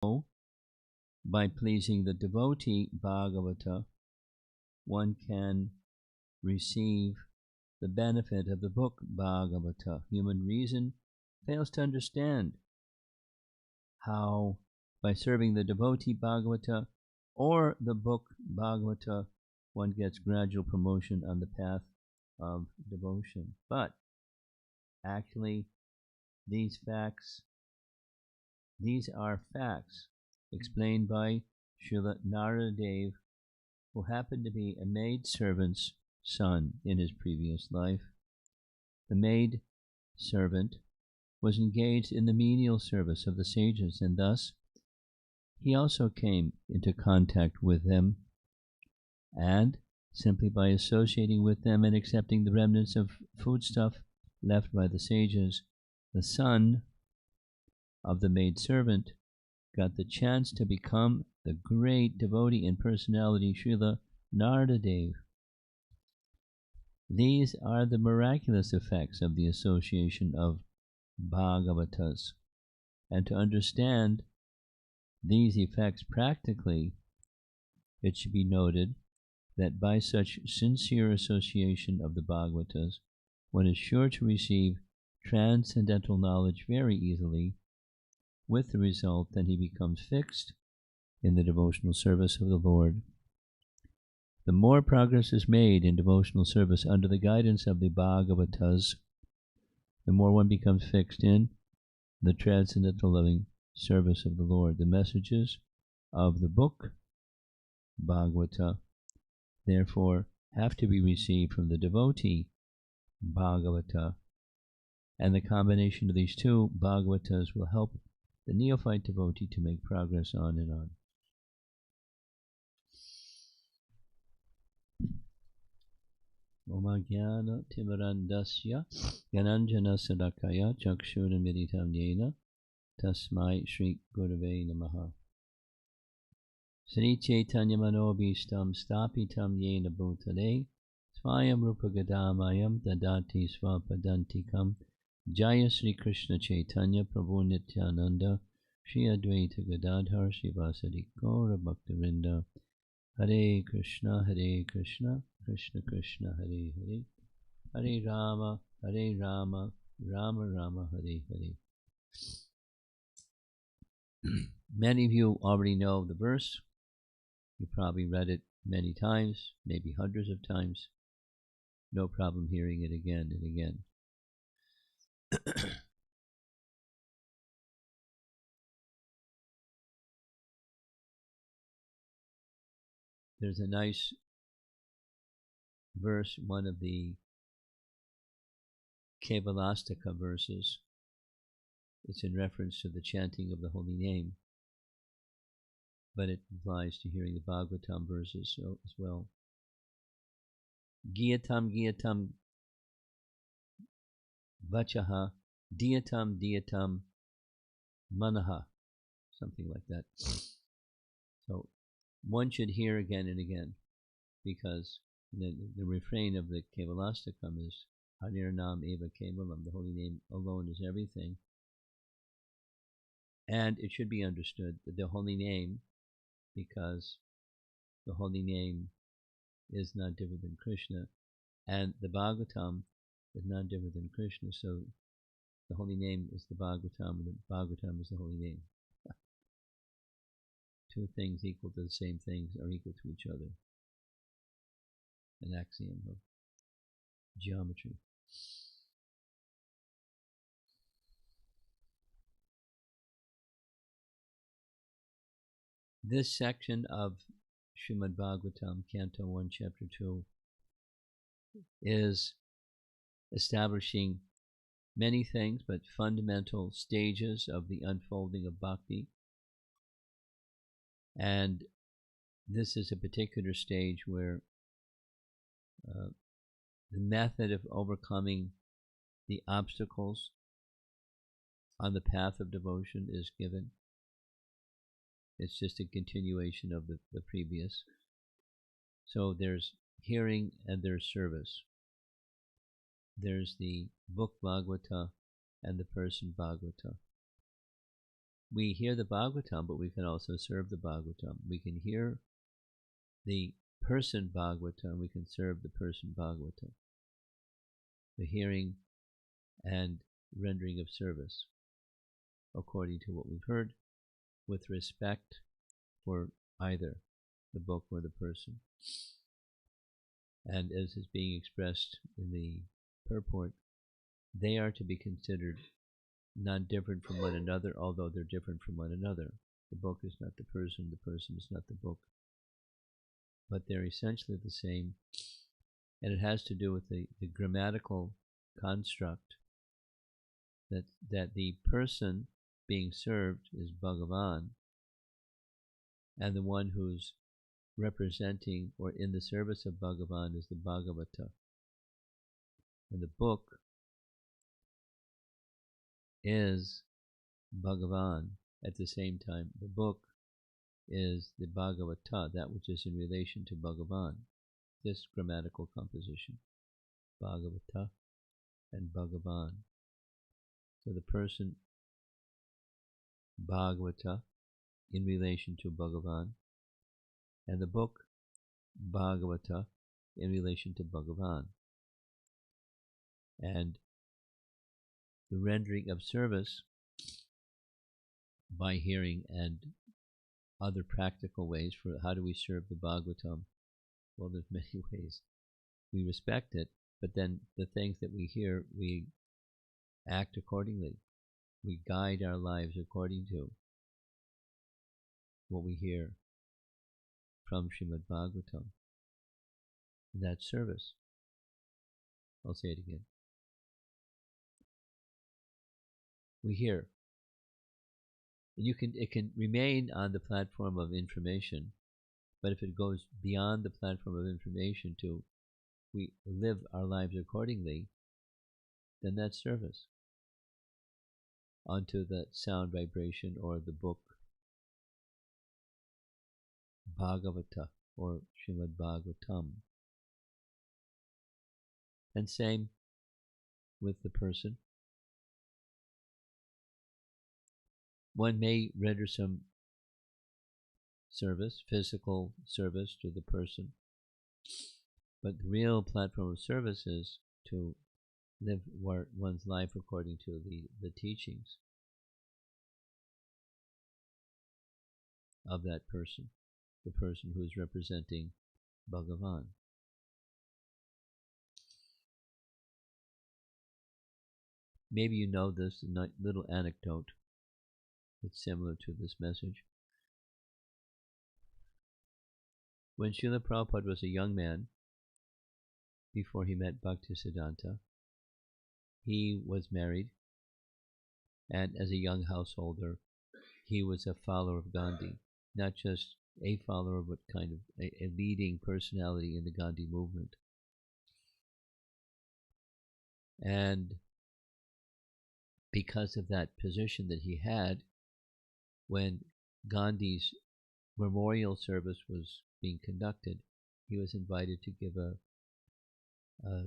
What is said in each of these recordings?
by pleasing the devotee Bhagavata, one can receive the benefit of the book Bhagavata. Human reason fails to understand how, by serving the devotee Bhagavata or the book Bhagavata, one gets gradual promotion on the path of devotion. But actually, these are facts explained by Srila Narada Dev, who happened to be a maid servant's son in his previous life. The maid servant was engaged in the menial service of the sages, and thus he also came into contact with them, and simply by associating with them and accepting the remnants of foodstuff left by the sages, the son of the maidservant got the chance to become the great devotee and personality Srila Narada Dev. These are the miraculous effects of the association of Bhagavatas. And to understand these effects practically, it should be noted that by such sincere association of the Bhagavatas, one is sure to receive transcendental knowledge very easily, with the result that he becomes fixed in the devotional service of the Lord. The more progress is made in devotional service under the guidance of the Bhagavatas, the more one becomes fixed in the transcendental loving service of the Lord. The messages of the book Bhagavata, therefore, have to be received from the devotee Bhagavata, and the combination of these two Bhagavatas will help the neophyte devotee to make progress on and on. Oma Jnana Timarandasya Gyananjana Sadakaya Chakshura Meditam Yena Tasmai Shri Gurave Namaha. Sri Chaitanya Manobhishtam Stapitam Yena Bhutale Swayam Rupa Gadamayam Dadati Swapadantikam Jaya Sri Krishna Chaitanya Prabhu Nityananda Shri Advaita Gadadhar Srivasadi Gaura Bhaktavinda. Hare Krishna, Krishna Krishna, Hare Hare, Hare Rama, Rama Rama, Hare Hare. Many of you already know the verse. You probably read it many times, maybe hundreds of times. No problem hearing it again and again. There's a nice verse, one of the Kevalastika verses. It's in reference to the chanting of the holy name, but it applies to hearing the Bhagavatam verses as well. Giyatam vachaha, diyatam manaha, something like that. So one should hear again and again, because the refrain of the Kevalastakam is Harir Nam Eva Kevalam, the holy name alone is everything. And it should be understood that the holy name, because the holy name is not different than Krishna, and the Bhagavatam is not different than Krishna, so the holy name is the Bhagavatam, and the Bhagavatam is the holy name. Two things equal to the same things are equal to each other. An axiom of geometry. This section of Srimad Bhagavatam, Canto 1, Chapter 2, is establishing many things, but fundamental stages of the unfolding of bhakti. And this is a particular stage where the method of overcoming the obstacles on the path of devotion is given. It's just a continuation of the previous. So there's hearing and there's service. There's the book Bhagavata and the person Bhagavata. we hear the Bhagavatam, but we can also serve the Bhagavatam. We can hear the person Bhagavatam, we can serve the person Bhagavatam. The hearing and rendering of service, according to what we've heard, with respect for either the book or the person. And as is being expressed in the purport, they are to be considered not different from one another, although they're different from one another. The book is not the person is not the book. But they're essentially the same, and it has to do with the grammatical construct that the person being served is Bhagavan, and the one who's representing or in the service of Bhagavan is the Bhagavata. And the book is Bhagavan. At the same time, the book is the Bhagavata, that which is in relation to Bhagavan. This grammatical composition, Bhagavata and Bhagavan. So the person Bhagavata in relation to Bhagavan, and the book Bhagavata in relation to Bhagavan. And the rendering of service by hearing and other practical ways for how do we serve the Bhagavatam. Well, there's many ways. We respect it, but then the things that we hear, we act accordingly. We guide our lives according to what we hear from Srimad Bhagavatam. That's service. I'll say it again. We hear. And it can remain on the platform of information, but if it goes beyond the platform of information to we live our lives accordingly, then that's service onto that sound vibration or the book Bhagavata or Srimad Bhagavatam. And same with the person. One may render some service, physical service to the person, but the real platform of service is to live one's life according to the teachings of that person, the person who is representing Bhagavan. Maybe you know this little anecdote that's similar to this message. When Srila Prabhupada was a young man, before he met Bhaktisiddhanta, he was married, and as a young householder, he was a follower of Gandhi. Not just a follower, but kind of a leading personality in the Gandhi movement. And because of that position that he had, when Gandhi's memorial service was being conducted, he was invited to give a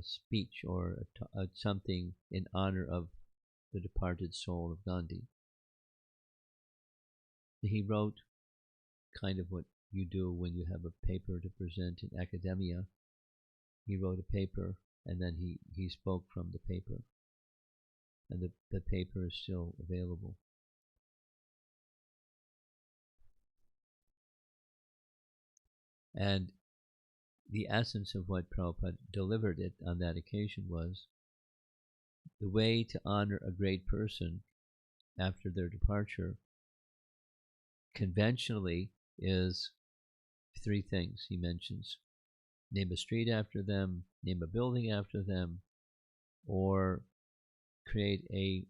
speech or something in honor of the departed soul of Gandhi. He wrote kind of what you do when you have a paper to present in academia. He wrote a paper and then he spoke from the paper. And the paper is still available. And the essence of what Prabhupada delivered it on that occasion was the way to honor a great person after their departure conventionally is three things he mentions. Name a street after them, name a building after them, or create a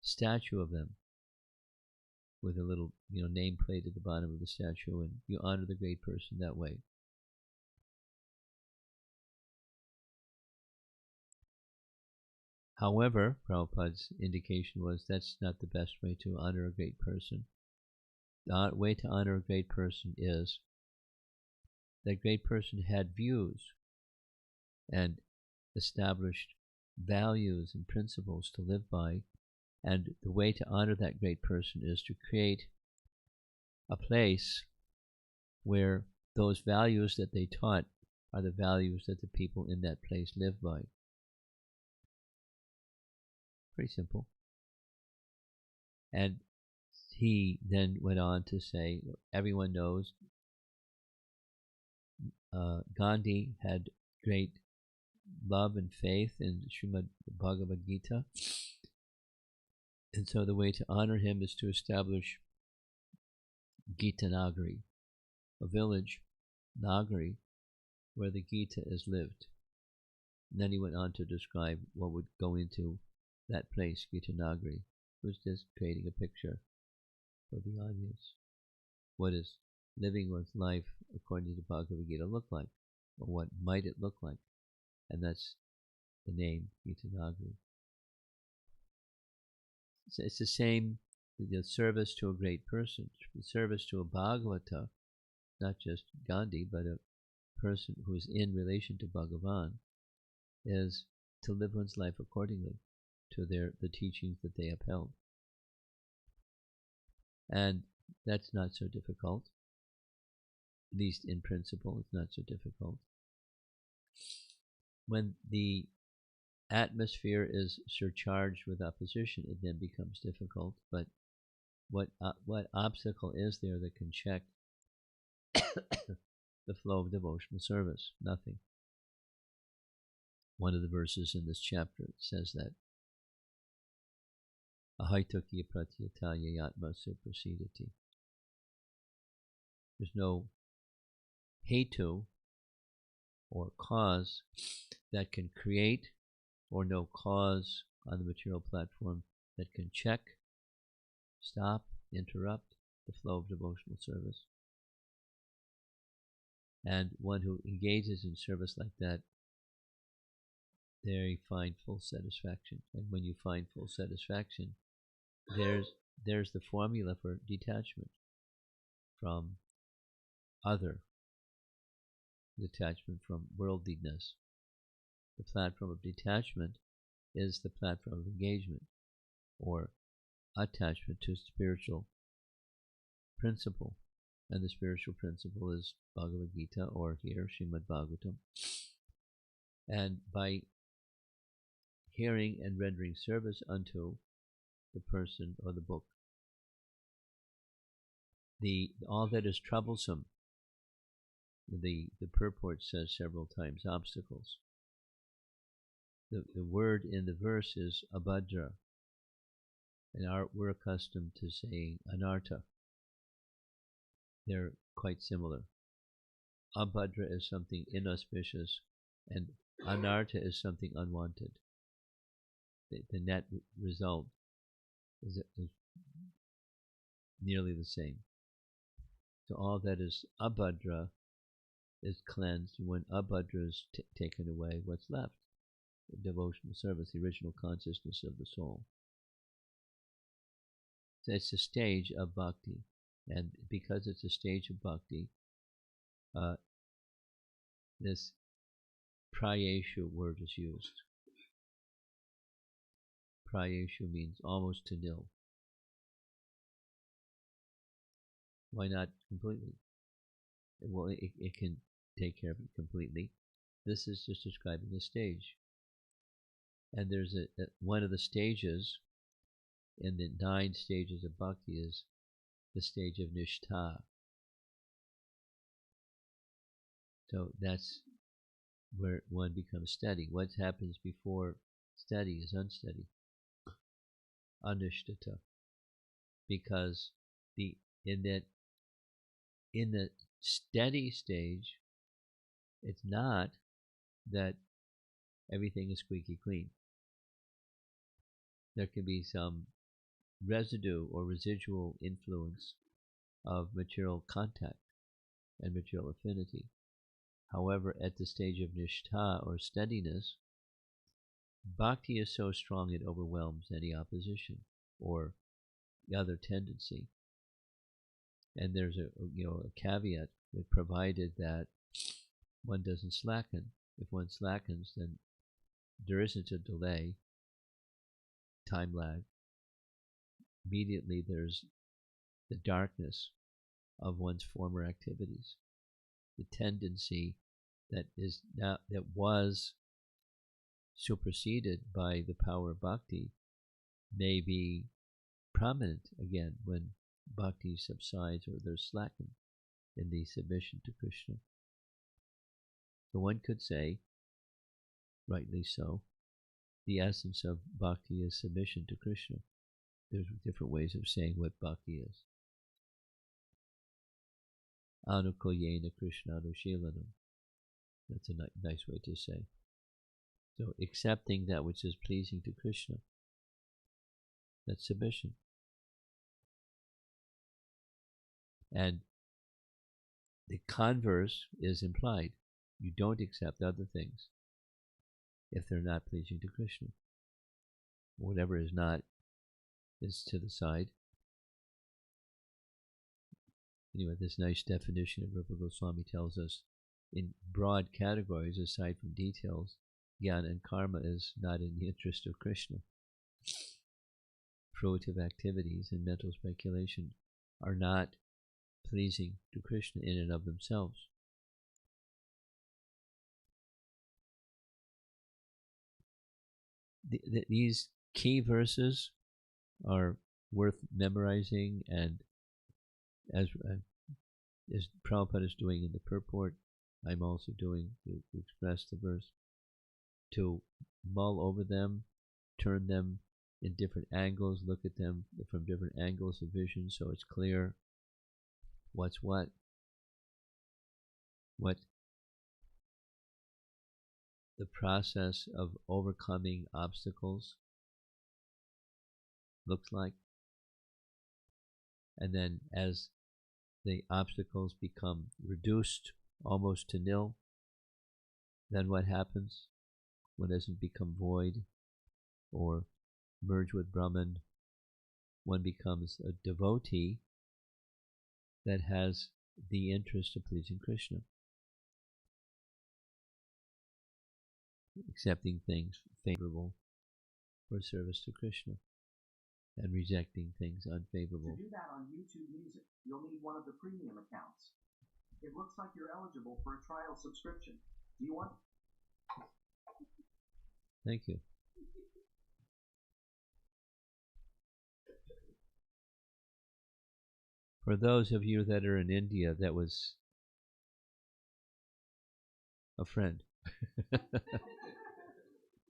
statue of them with a little nameplate at the bottom of the statue, and you honor the great person that way. However, Prabhupada's indication was that's not the best way to honor a great person. The way to honor a great person is that great person had views and established values and principles to live by And the way to honor that great person is to create a place where those values that they taught are the values that the people in that place live by. Pretty simple. And he then went on to say, everyone knows Gandhi had great love and faith in Srimad Bhagavad Gita. And so the way to honor him is to establish Gita Nagari, a village, Nagari, where the Gita is lived. And then he went on to describe what would go into that place, Gita Nagari. It was just creating a picture for the audience. What is living one's life according to Bhagavad Gita look like? Or what might it look like? And that's the name, Gita Nagari. It's the same, the service to a great person, the service to a Bhagavata, not just Gandhi, but a person who is in relation to Bhagavan, is to live one's life accordingly to the teachings that they upheld. And that's not so difficult. At least in principle, it's not so difficult. When the atmosphere is surcharged with opposition, it then becomes difficult. But what obstacle is there that can check the flow of devotional service? Nothing. One of the verses in this chapter says that Ahaitokya pratyataya yatma suprasidati. There's no hetu or cause that can create, or no cause on the material platform that can check, stop, interrupt the flow of devotional service. And one who engages in service like that, they find full satisfaction. And when you find full satisfaction, there's the formula for detachment from other, detachment from worldliness. The platform of detachment is the platform of engagement, or attachment to spiritual principle. And the spiritual principle is Bhagavad Gita, or here, Srimad Bhagavatam. And by hearing and rendering service unto the person or the book, all that is troublesome, the purport says several times, obstacles. The word in the verse is abhadra, and we're accustomed to saying anartha. They're quite similar. Abhadra is something inauspicious, and anartha is something unwanted. The net result is nearly the same. So all that is abhadra is cleansed. When abhadra is taken away, what's left? The devotional service, the original consciousness of the soul. So it's a stage of bhakti, and because it's a stage of bhakti, this prayeshu word is used. Prayeshu means almost to nil. Why not completely? Well, it can take care of it completely. This is just describing a stage. And there's one of the stages in the 9 stages of bhakti is the stage of nishtha. So that's where one becomes steady. What happens before steady is unsteady, anishtata. Because in the steady stage, it's not that everything is squeaky clean. There can be some residue or residual influence of material contact and material affinity. However, at the stage of nishtha, or steadiness, bhakti is so strong it overwhelms any opposition or the other tendency. And there's a caveat that provided that one doesn't slacken. If one slackens, then there isn't a delay, time lag, immediately there's the darkness of one's former activities, the tendency that is now that was superseded by the power of bhakti may be prominent again when bhakti subsides or there's slackened in the submission to Krishna. So one could say, rightly so, the essence of bhakti is submission to Krishna. There's different ways of saying what bhakti is. Anukulyena Krishna Anushilanam. That's a nice way to say. So accepting that which is pleasing to Krishna, that's submission. And the converse is implied. You don't accept other things if they're not pleasing to Krishna. Whatever is not is to the side. Anyway, this nice definition of Rupa Goswami tells us in broad categories, aside from details, jnana and karma is not in the interest of Krishna. Fruitive activities and mental speculation are not pleasing to Krishna in and of themselves. These key verses are worth memorizing, and as Prabhupada is doing in the purport, I'm also doing to express the verse, to mull over them, turn them in different angles, look at them from different angles of vision so it's clear what's what the process of overcoming obstacles looks like. And then as the obstacles become reduced almost to nil, then what happens? One doesn't become void or merge with Brahman. One becomes a devotee that has the interest of pleasing Krishna, accepting things favorable for service to Krishna and rejecting things unfavorable. To do that on YouTube Music, you'll need one of the premium accounts. It looks like you're eligible for a trial subscription. Do you want? Thank you. For those of you that are in India, that was a friend. A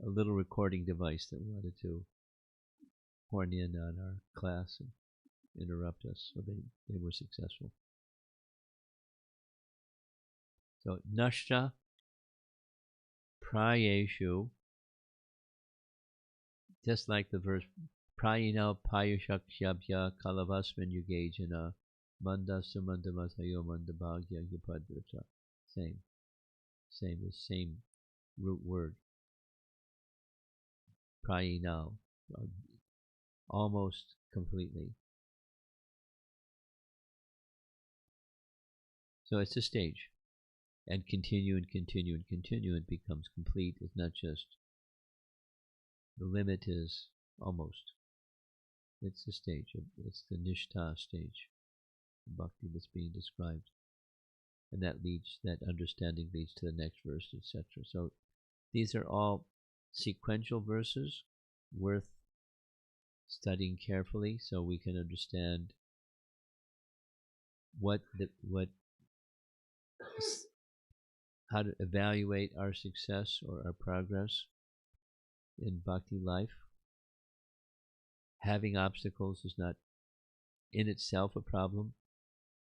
little recording device that wanted to horn in on our class and interrupt us, so they were successful. So, nashta prayeshu, just like the verse, prayina payushakshyabhya kalavasmin yugejana manda sumandamatayo mandabhagya yupadrata. The same root word. Prayina, almost completely. So it's a stage. And continue and continue and continue, it becomes complete. It's not just, the limit is almost. It's the stage, it's the nishtha stage, the bhakti that's being described. And that understanding leads to the next verse, etc. So these are all sequential verses worth studying carefully so we can understand how to evaluate our success or our progress in bhakti life. Having obstacles is not in itself a problem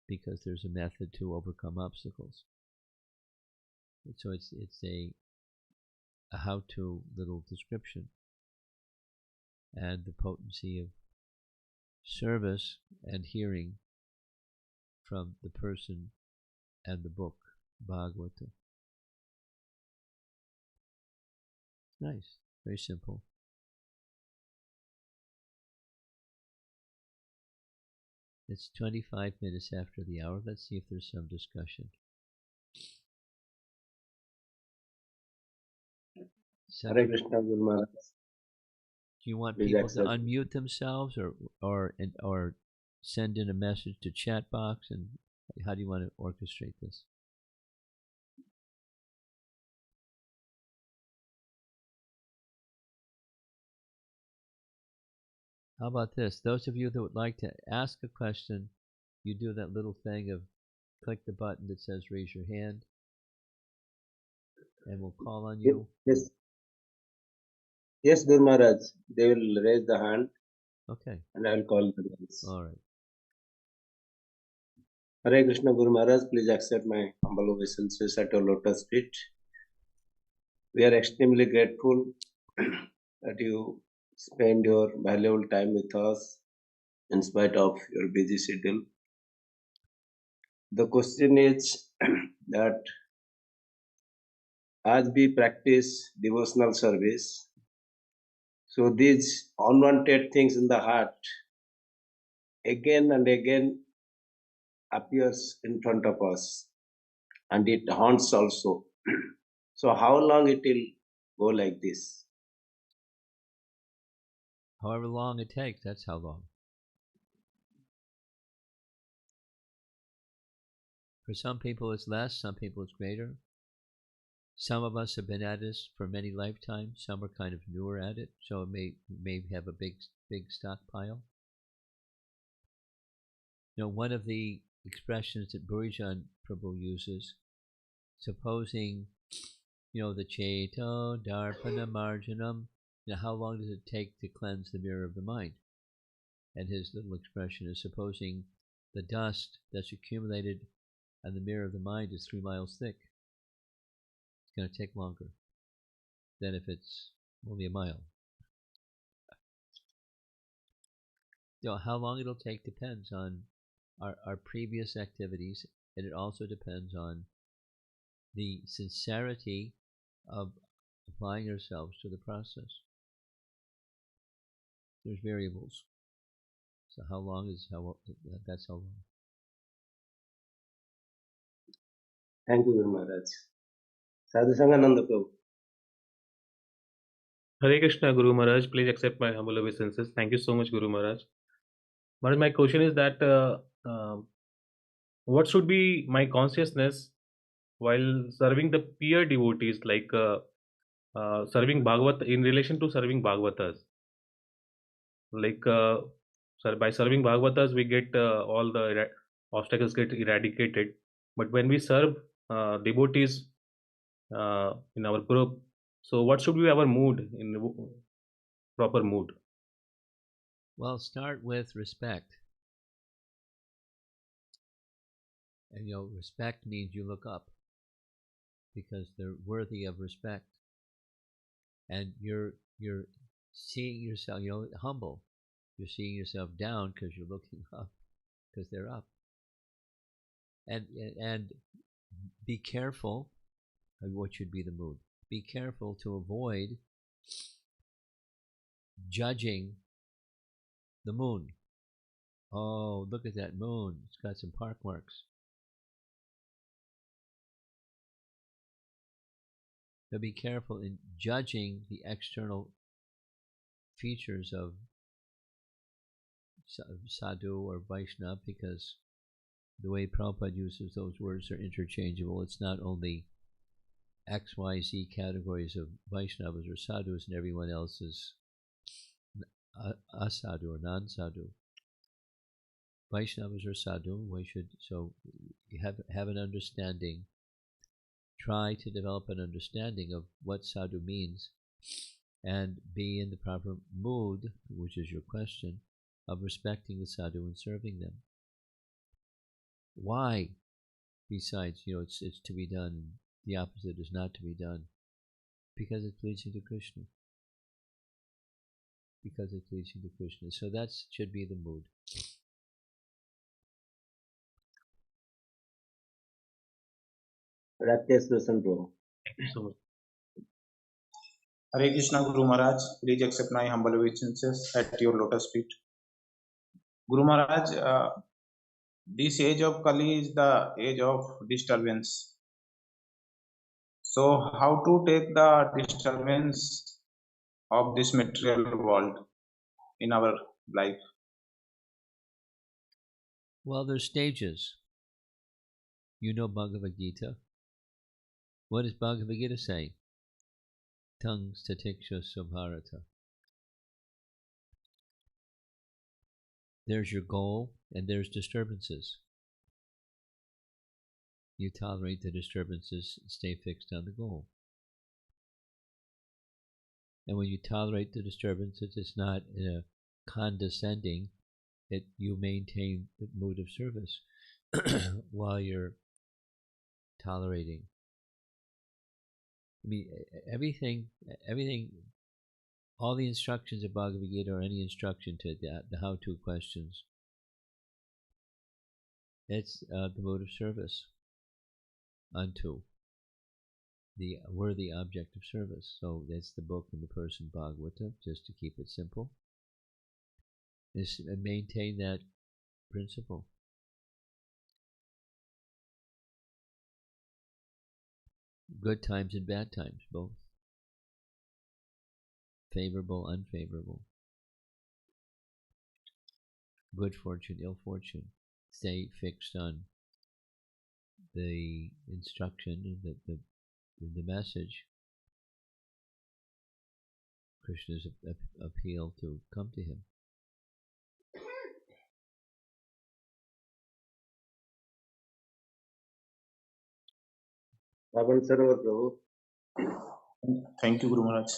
because there's a method to overcome obstacles. So it's a how-to little description. And the potency of service and hearing from the person and the book, Bhagavata. Nice, very simple. It's 25 minutes after the hour. Let's see if there's some discussion. Hare Krishna, Guru Maharaj. Do you want Please people to accept. unmute themselves, or send in a message to chat box? And how do you want to orchestrate this? How about this? Those of you that would like to ask a question, you do that little thing of click the button that says raise your hand, and we'll call on you. Yes. Yes, Guru Maharaj. They will raise the hand. Okay. And I will call the names. All right. Hare Krishna Guru Maharaj, please accept my humble obeisances at your lotus feet. We are extremely grateful that you spend your valuable time with us in spite of your busy schedule. The question is that as we practice devotional service, so these unwanted things in the heart again and again appears in front of us, and it haunts also. So how long it will go like this? However long it takes, that's how long. For some people it's less, some people it's greater. Some of us have been at this for many lifetimes. Some are kind of newer at it, so it may have a big stockpile. You know, one of the expressions that Burijan Prabhu uses, supposing, you know, the Cheto Darpana Marjanam, you know, how long does it take to cleanse the mirror of the mind? And his little expression is, supposing the dust that's accumulated on the mirror of the mind is 3 miles thick. It's going to take longer than if it's only a mile. You know, how long it'll take depends on our previous activities, and it also depends on the sincerity of applying ourselves to the process. There's variables. So how long is that's how long. Thank you, Guru Maharaj. Sadhu Sangananda Prabhu. Hare Krishna Guru Maharaj, please accept my humble obeisances. Thank you so much, Guru Maharaj. Maharaj, my question is that what should be my consciousness while serving the peer devotees, like serving Bhagavat, in relation to serving Bhagavatas? Like by serving Bhagavatas, we get all the obstacles get eradicated. But when we serve devotees in our group, so what should be our mood, proper mood? Well, start with respect. And you know, respect means you look up because they're worthy of respect. And you're seeing yourself, you know, humble. You're seeing yourself down because you're looking up because they're up. And be careful of what should be the mood. Be careful to avoid judging the moon. Oh, look at that moon. It's got some park marks. So be careful in judging the external features of sadhu or Vaishnava, because the way Prabhupada uses those words are interchangeable. It's not only X, Y, Z categories of Vaishnavas or sadhus and everyone else is asadhu or non-sadhu. Vaishnavas are sadhu. So you have an understanding. Try to develop an understanding of what sadhu means and be in the proper mood, which is your question, of respecting the sadhu and serving them. Why? Besides, you know, it's to be done, the opposite is not to be done. Because it's pleasing to Krishna. Because it's pleasing to Krishna. So that should be the mood. Rakesh Roshan Prabhu. Thank you so much. Hare Krishna Guru Maharaj, please accept my humble obeisances at your lotus feet. Guru Maharaj, this age of Kali is the age of disturbance. So how to take the disturbance of this material world in our life? Well, there's stages. You know Bhagavad Gita. What does Bhagavad Gita say? Tang statiksha subharata. There's your goal, and there's disturbances. You tolerate the disturbances, stay fixed on the goal. And when you tolerate the disturbances, it's not condescending. You maintain the mood of service while you're tolerating. I mean, everything, all the instructions of Bhagavad Gita or any instruction to the how-to questions, it's the mode of service unto the worthy object of service. So that's the book and the person Bhagavata, just to keep it simple. Is maintain that principle. Good times and bad times, both. Favorable, unfavorable. Good fortune, ill fortune. Stay fixed on the instruction, the message. Krishna's appeal to come to him. Pavan Sarovar Prabhu. Thank you, Guru Maharaj.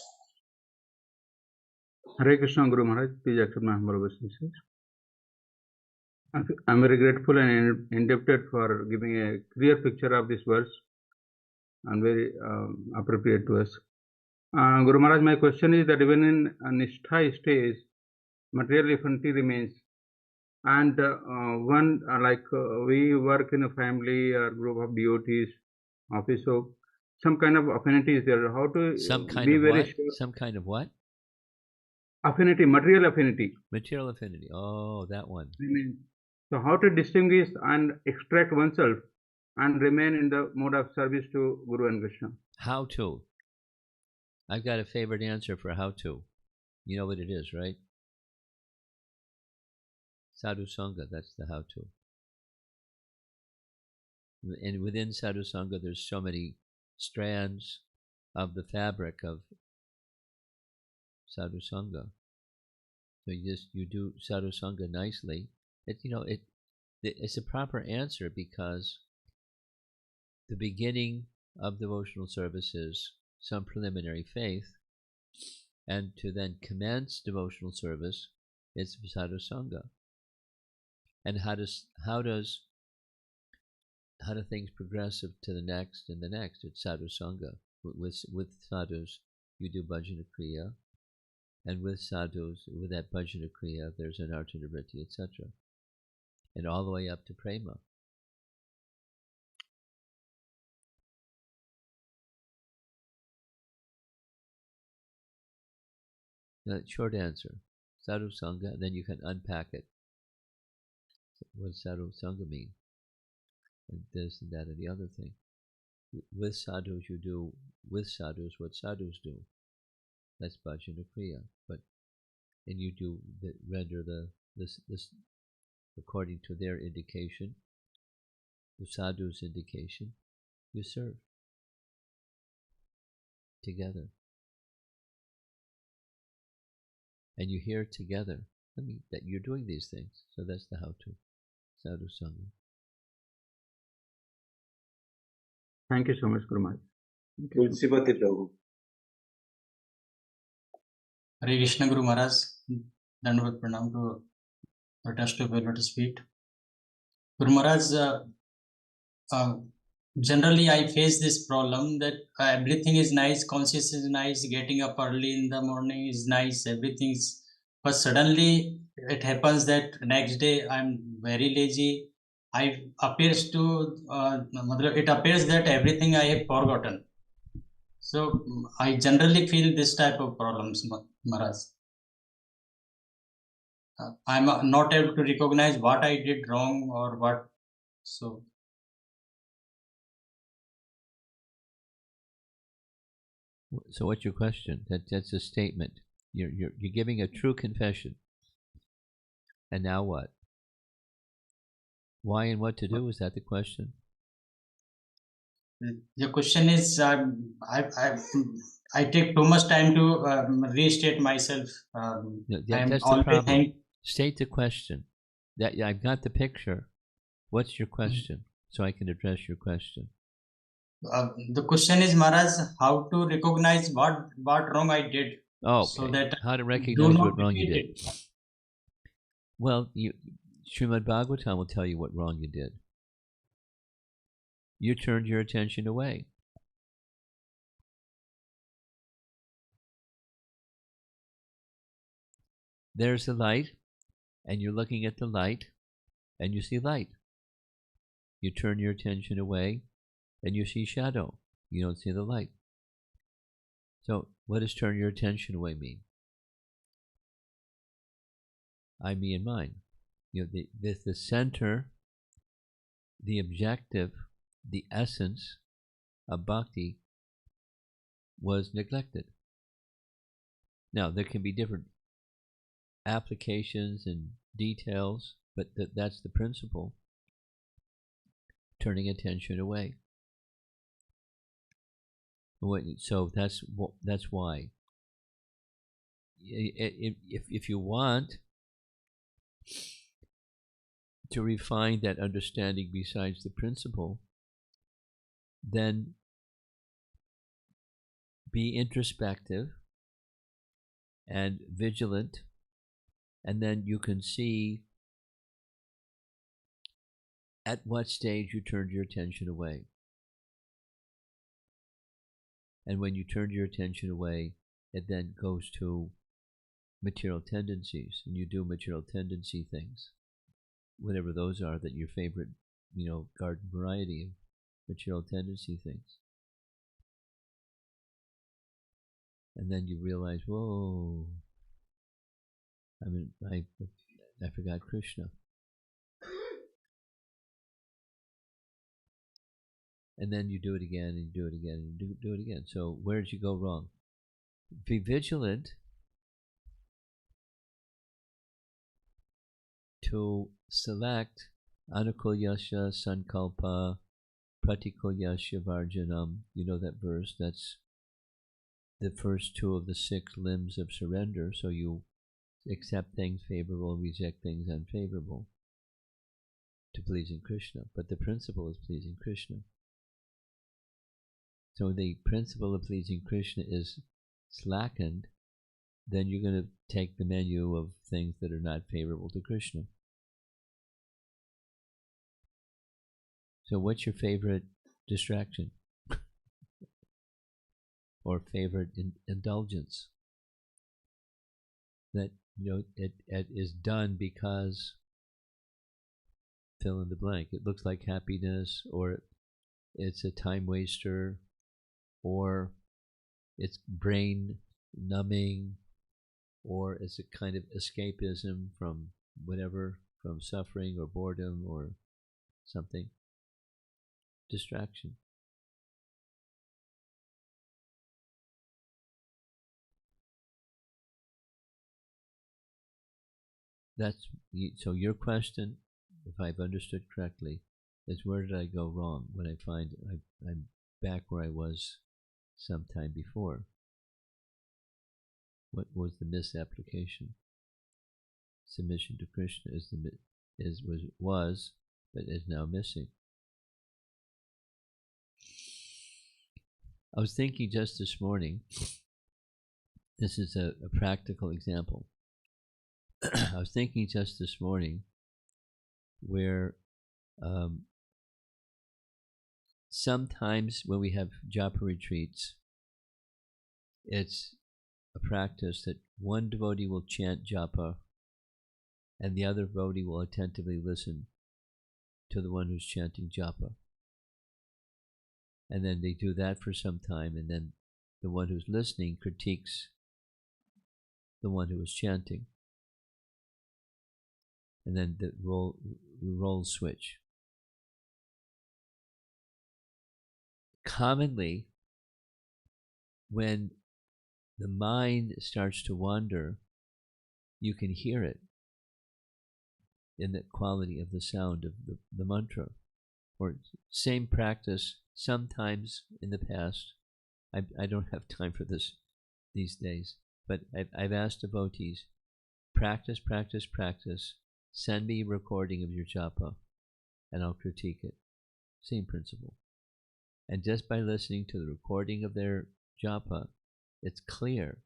Hare Krishna, Guru Maharaj, please accept my humble obeisances. I'm very grateful and indebted for giving a clear picture of this verse and very appropriate to us. Guru Maharaj, my question is that even in Nishtha stage, material affinity remains. And we work in a family or group of devotees, office, so some kind of affinity is there. How to be very sure? Some kind of what? Affinity, material affinity. Material affinity. Oh, that one. So how to distinguish and extract oneself and remain in the mode of service to Guru and Krishna? How to? I've got a favorite answer for how to. You know what it is, right? Sadhu Sangha, that's the how to. And within Sadhu Sangha, there's so many strands of the fabric of Sadhu Sangha. So you do Sadhu Sangha nicely. It's a proper answer because the beginning of devotional service is some preliminary faith, and to then commence devotional service, it's Sadhu Sangha. And how do things progress to the next and the next? It's Sadhu Sangha. With sadhus, you do bhajana kriya, and with sadhus, with that bhajana kriya, there's an artha-nivritti, etc. And all the way up to prema. Now, short answer, Sadhu Sangha, and then you can unpack it. What does Sadhu Sangha mean? And this and that and the other thing. With sadhus, you do with sadhus what sadhus do. That's bhajana kriya. And you do render this according to their indication, the sadhu's indication, you serve together. And you hear together, that you're doing these things. So that's the how to. Sadhu Sangha. Thank you so much, Guru Maharaj. Tulsipati Prabhu. Hare Krishna, Guru Maharaj. Dandavat pranam to lotus to lotus feet. Guru Maharaj, generally I face this problem that everything is nice, conscious is nice, getting up early in the morning is nice, everything's, but suddenly it happens that next day I'm very lazy. It appears that everything I have forgotten. So I generally feel this type of problems, Maharaj. I'm not able to recognize what I did wrong or what. So what's your question? That's a statement. You're giving a true confession. And now what? Why and what to do? Is that the question? The question is, I take too much time to restate myself. That's the problem. State the question. That I've got the picture. What's your question? So I can address your question. The question is, Maharaj, how to recognize what wrong I did. Oh, okay. So that how to recognize what wrong you did. Well, Srimad Bhagavatam will tell you what wrong you did. You turned your attention away. There's the light, and you're looking at the light, and you see light. You turn your attention away, and you see shadow. You don't see the light. So, what does turn your attention away mean? I, me, and mine. The center, the objective, the essence of bhakti was neglected. Now, there can be different applications and details, but that's the principle. Turning attention away. So that's why. If you want to refine that understanding besides the principle, then be introspective and vigilant, and then you can see at what stage you turned your attention away. And when you turn your attention away, it then goes to material tendencies, and you do material tendency things, whatever those are, that your favorite, garden variety of material tendency things. And then you realize, whoa, I forgot Krishna. And then you do it again, and you do it again, and you do it again. So where did you go wrong? Be vigilant to select anukulyasya sankalpa pratikulyasya varjanam. You know that verse? That's the first two of the 6 limbs of surrender. So you accept things favorable, reject things unfavorable to pleasing Krishna. But the principle is pleasing Krishna. So the principle of pleasing Krishna is slackened, then you're going to take the menu of things that are not favorable to Krishna. So what's your favorite distraction? Or favorite indulgence? That, it is done because fill in the blank. It looks like happiness, or it's a time waster, or it's brain numbing, or it's a kind of escapism from whatever, from suffering or boredom or something. Distraction. So your question, if I've understood correctly, is where did I go wrong when I find I'm back where I was sometime before? What was the misapplication? Submission to Krishna was, but is now missing. I was thinking just this morning, this is a practical example. I was thinking just this morning where sometimes when we have japa retreats, it's a practice that one devotee will chant japa and the other devotee will attentively listen to the one who's chanting japa. And then they do that for some time, and then the one who's listening critiques the one who was chanting. And then the roles switch. Commonly, when the mind starts to wander, you can hear it in the quality of the sound of the mantra. Or same practice, sometimes in the past, I don't have time for this these days, but I've asked devotees, practice, send me a recording of your japa, and I'll critique it. Same principle. And just by listening to the recording of their japa, it's clear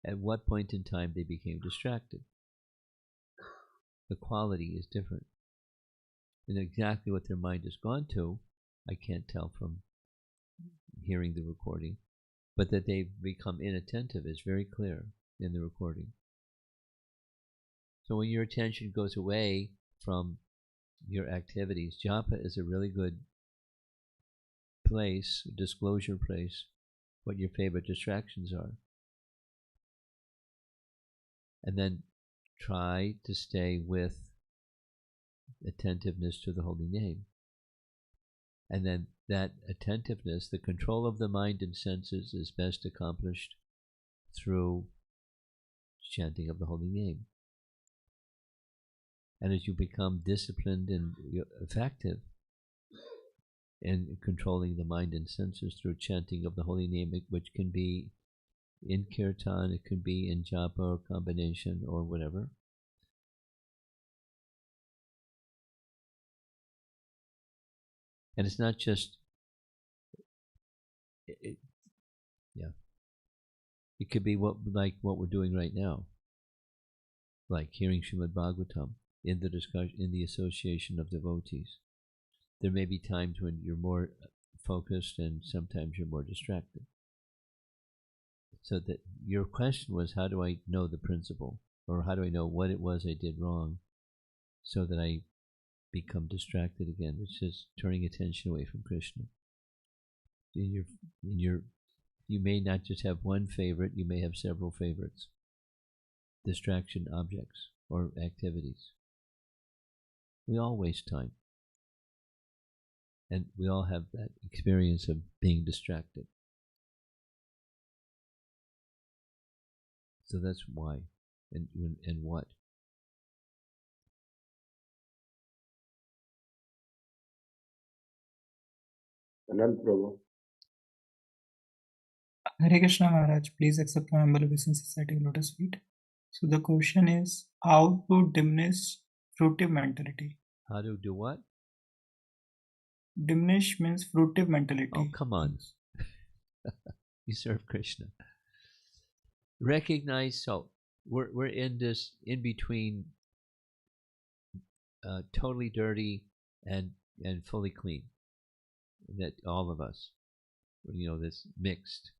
at what point in time they became distracted. The quality is different. And exactly what their mind has gone to, I can't tell from hearing the recording, but that they've become inattentive is very clear in the recording. So when your attention goes away from your activities, japa is a really good place, disclosure place, what your favorite distractions are. And then try to stay with attentiveness to the holy name. And then that attentiveness, the control of the mind and senses, is best accomplished through chanting of the holy name. And as you become disciplined and effective in controlling the mind and senses through chanting of the holy name, which can be in kirtan, it can be in japa or combination or whatever. And it's not just, it could be like what we're doing right now, like hearing Srimad Bhagavatam in the discussion, in the association of devotees. There may be times when you're more focused and sometimes you're more distracted. So that your question was, how do I know the principle? Or how do I know what it was I did wrong so that I become distracted again? It's just turning attention away from Krishna. You may not just have one favorite, you may have several favorites. Distraction objects or activities. We all waste time. And we all have that experience of being distracted. So that's why and what. Anand Prabhu. Hare Krishna Maharaj, please accept my humble obeisance at your lotus feet. So the question is, how to diminish fruitive mentality? How to do what? Diminish means fruitive mentality. Oh, come on. You serve Krishna. Recognize, so we're in this, in between totally dirty and fully clean. That all of us, this mixed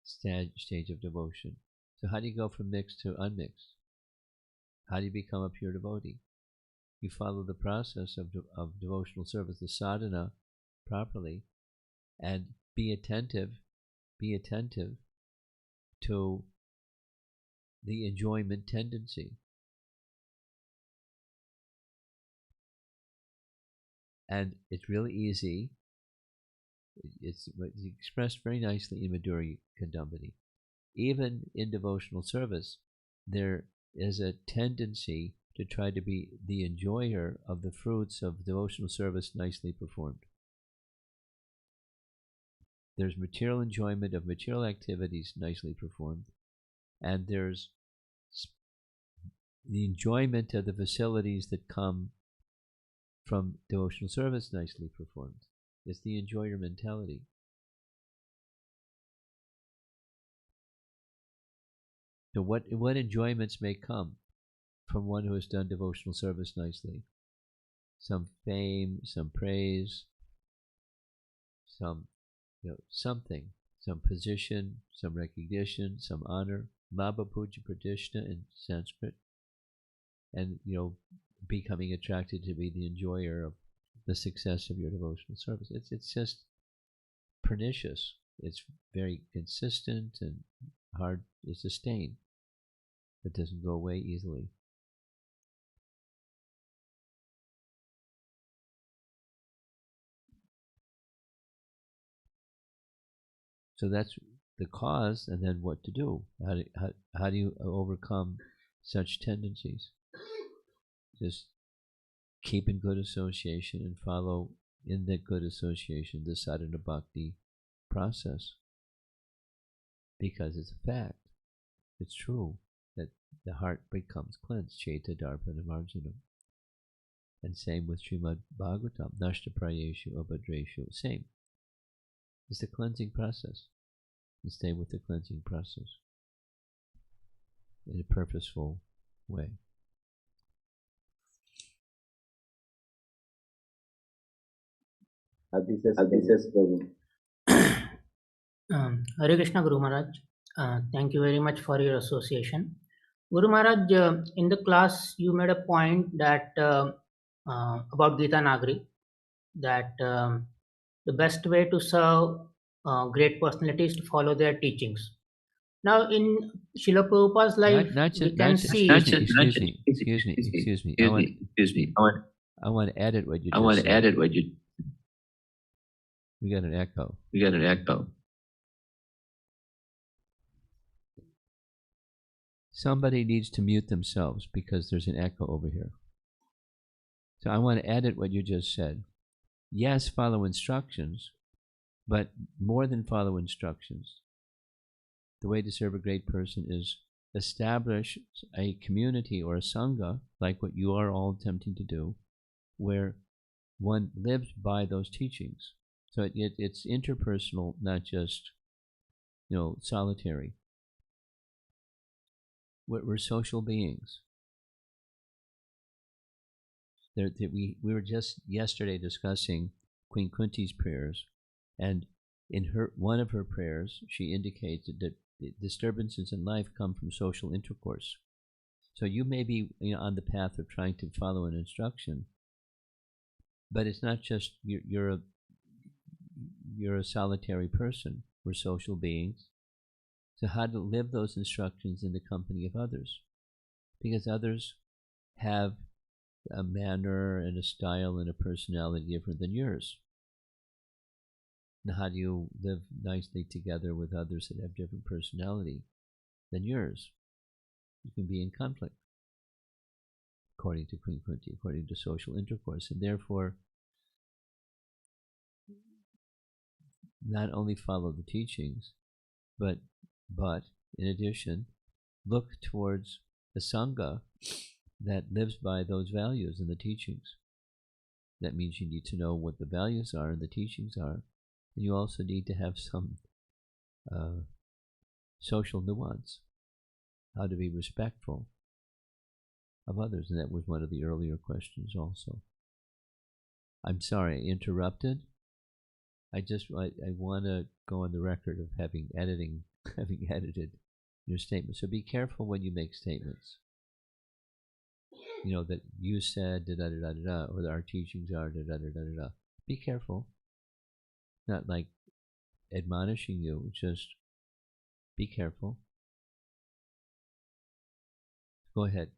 stage of devotion. So how do you go from mixed to unmixed? How do you become a pure devotee? You follow the process of devotional service, the sadhana, properly, and be attentive to the enjoyment tendency. And it's really easy. It's expressed very nicely in Madhurya Kadambini. Even in devotional service, there is a tendency to try to be the enjoyer of the fruits of devotional service nicely performed. There's material enjoyment of material activities nicely performed, and there's the enjoyment of the facilities that come from devotional service nicely performed. It's the enjoyer mentality. So what enjoyments may come from one who has done devotional service nicely? Some fame, some praise, some something, some position, some recognition, some honor, Labha Puja Pratishta in Sanskrit, and becoming attracted to be the enjoyer of the success of your devotional service. It's just pernicious. It's very consistent and hard to sustain. It doesn't go away easily. So that's the cause and then what to do. How do you overcome such tendencies? Just keep in good association and follow in that good association the sadhana bhakti process. Because it's a fact. It's true that the heart becomes cleansed, Cheta Darpana Marjanam. And same with Srimad Bhagavatam, Nashta Prayeshu Abhadreshu. Same. It's the cleansing process. You stay with the cleansing process in a purposeful way. Hare Krishna Guru Maharaj. Thank you very much for your association. Guru Maharaj, in the class you made a point that about Gita Nagari, that the best way to serve great personalities is to follow their teachings. Now in Srila Prabhupada's life, we can see... Excuse me. I want to edit what you just said. We got an echo. Somebody needs to mute themselves because there's an echo over here. So I want to edit what you just said. Yes, follow instructions, but more than follow instructions. The way to serve a great person is establish a community or a sangha, like what you are all attempting to do, where one lives by those teachings. So it's interpersonal, not just, solitary. We're social beings. We were just yesterday discussing Queen Kunti's prayers, and in one of her prayers, she indicates that disturbances in life come from social intercourse. So you may be on the path of trying to follow an instruction, but it's not just you're a solitary person. We're social beings. So how to live those instructions in the company of others? Because others have a manner and a style and a personality different than yours. Now how do you live nicely together with others that have different personality than yours? You can be in conflict, according to Queen Kunti, according to social intercourse, and therefore not only follow the teachings, but in addition, look towards a sangha that lives by those values and the teachings. That means you need to know what the values are and the teachings are, and you also need to have some social nuance, how to be respectful of others, and that was one of the earlier questions also. I'm sorry, I interrupted. I want to go on the record of having edited your statement. So be careful when you make statements. That you said da-da-da-da-da, or that our teachings are da-da-da-da-da. Be careful. Not like admonishing you, just be careful. Go ahead.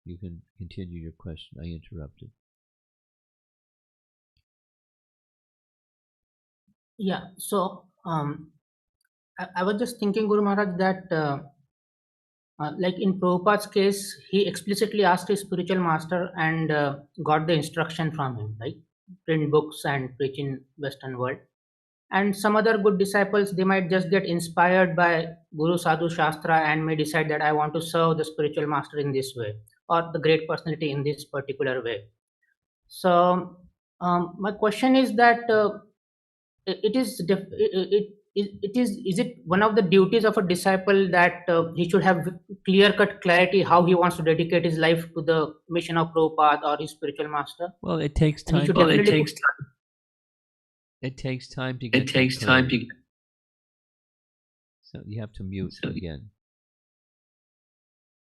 You can continue your question. I interrupted. Yeah, so I was just thinking, Guru Maharaj, that like in Prabhupada's case, he explicitly asked his spiritual master and got the instruction from him, like print books and preach in Western world. And some other good disciples, they might just get inspired by Guru Sadhu Shastra and may decide that I want to serve the spiritual master in this way, or the great personality in this particular way. So my question is that is it one of the duties of a disciple that he should have clear-cut clarity how he wants to dedicate his life to the mission of Prabhupada or his spiritual master? Well, it takes time. It takes time to get. So you have to mute again.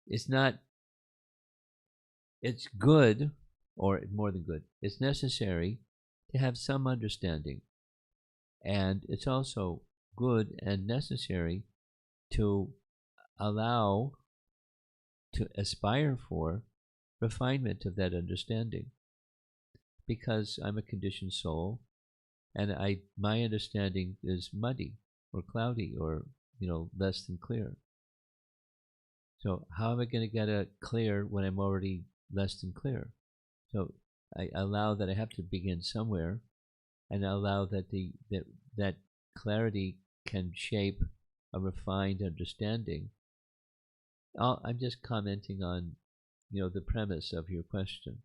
It's not. It's good, or more than good. It's necessary to have some understanding, and it's also good and necessary to aspire for refinement of that understanding, because I'm a conditioned soul, and my understanding is muddy or cloudy or less than clear. So how am I going to get a clear when I'm already less than clear? So I allow that I have to begin somewhere, and I allow that that clarity can shape a refined understanding. I'm just commenting on, the premise of your question.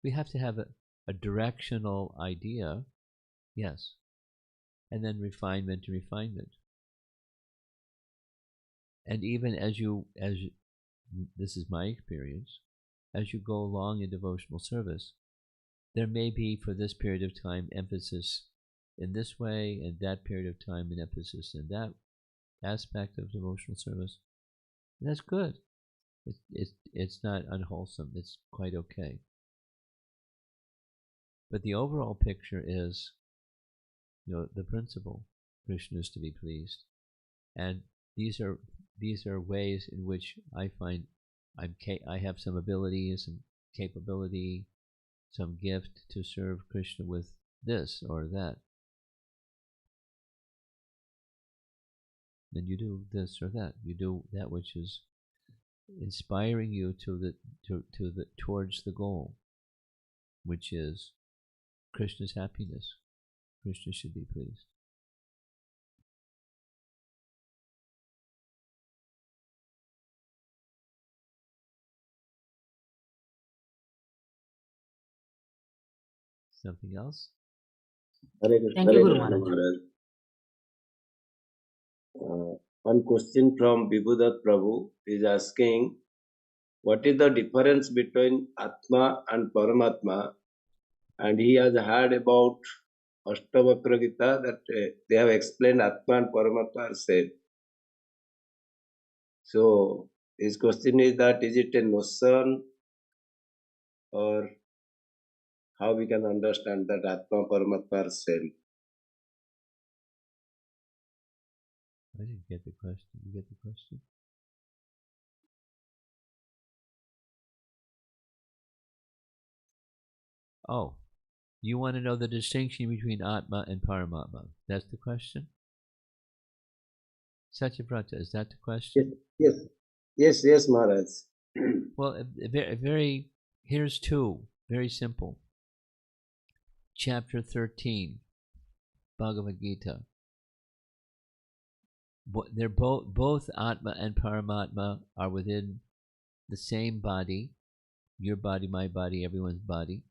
We have to have a directional idea, yes, and then refinement to refinement. And even as this is my experience, as you go along in devotional service, there may be for this period of time emphasis in this way, and that period of time an emphasis in that aspect of devotional service. And that's good. It's not unwholesome. It's quite okay. But the overall picture is, the principle. Krishna is to be pleased, and these are ways in which I find I have some ability, some capability, some gift to serve Krishna with this or that. Then you do this or that. You do that which is inspiring you towards the goal, which is Krishna's happiness. Krishna should be pleased. Something else? Hare Thank you, Guru Krishna Maharaj. Maharaj. One question from Vibhudat Prabhu is asking, what is the difference between Atma and Paramatma? And he has heard about Ashtavakra Gita that they have explained Atma and Paramatma are same. So his question is that, is it a notion, or how we can understand that Atma and Paramatma are same? I didn't get the question. You get the question? Oh, you want to know the distinction between Atma and Paramatma. That's the question? Satyavrata, is that the question? Yes, Maharaj. Well, here's two, very simple. Chapter 13, Bhagavad Gita. They're both Atma and Paramatma are within the same body, your body, my body, everyone's body,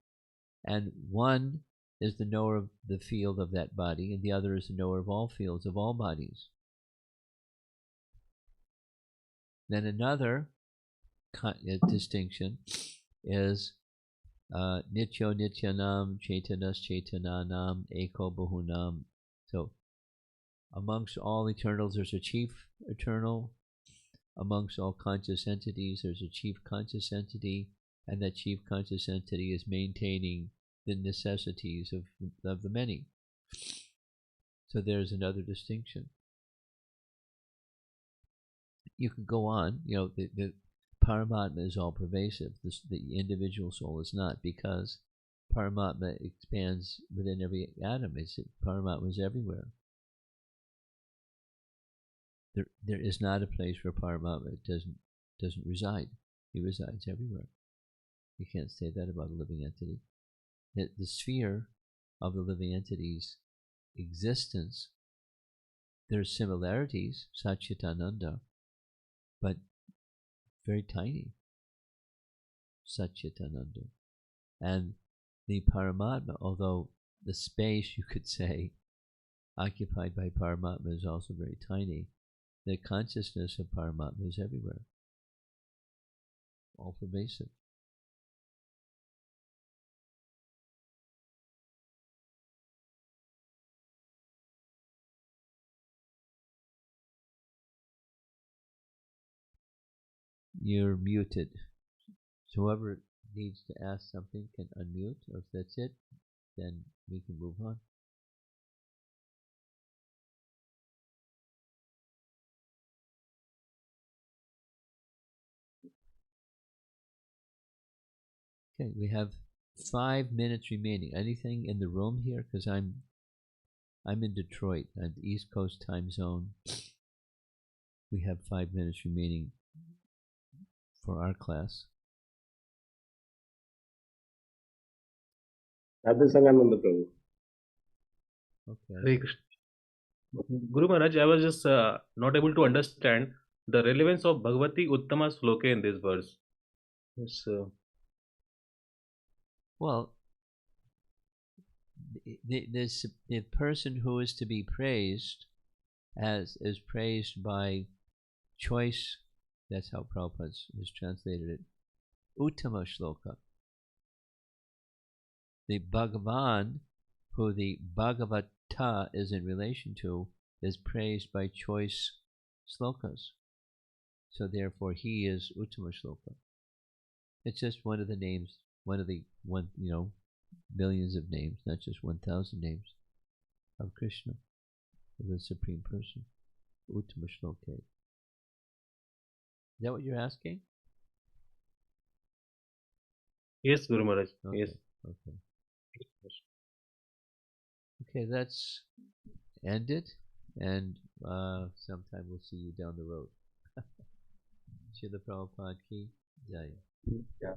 and one is the knower of the field of that body, and the other is the knower of all fields of all bodies. Then another distinction is Nityo Nityanam Chaitanas Chaitananam Eko Bahunam. So amongst all eternals there's a chief eternal. Amongst all conscious entities there's a chief conscious entity, and that chief conscious entity is maintaining the necessities of the many. So there's another distinction. You can go on, the Paramatma is all pervasive. The individual soul is not, because Paramatma expands within every atom. Paramatma is everywhere. There is not a place where Paramatma doesn't reside. He resides everywhere. You can't say that about a living entity. The sphere of the living entity's existence, there's similarities, Satchitananda, but very tiny, Satchitananda. And the Paramatma, although the space, you could say, occupied by Paramatma is also very tiny, the consciousness of Paramatma is everywhere, all pervasive. You're muted. So whoever needs to ask something can unmute, or if that's it, then we can move on. Okay, we have 5 minutes remaining. Anything in the room here? Because I'm I'm in Detroit, at the East Coast time zone. We have 5 minutes remaining for our class. Sadhu Sangananda Prabhu. Okay. Hare Krishna. Guru Maharaj, I was just not able to understand the relevance of Bhagavati Uttama Sloka in this verse. Yes, Well, the person who is to be praised is praised by choice. That's how Prabhupada has translated it. Uttama Shloka. The Bhagavan, who the Bhagavata is in relation to, is praised by choice slokas. So therefore he is Uttama Shloka. It's just one of the names, one of the billions of names, not just 1,000 names of Krishna, of the Supreme Person. Uttama Shloka. Is that what you're asking? yes, Guru Maharaj. Okay. Yes. Okay. Okay, let's end it, and sometime we'll see you down the road. Srila Prabhupada ki Jai. Yeah.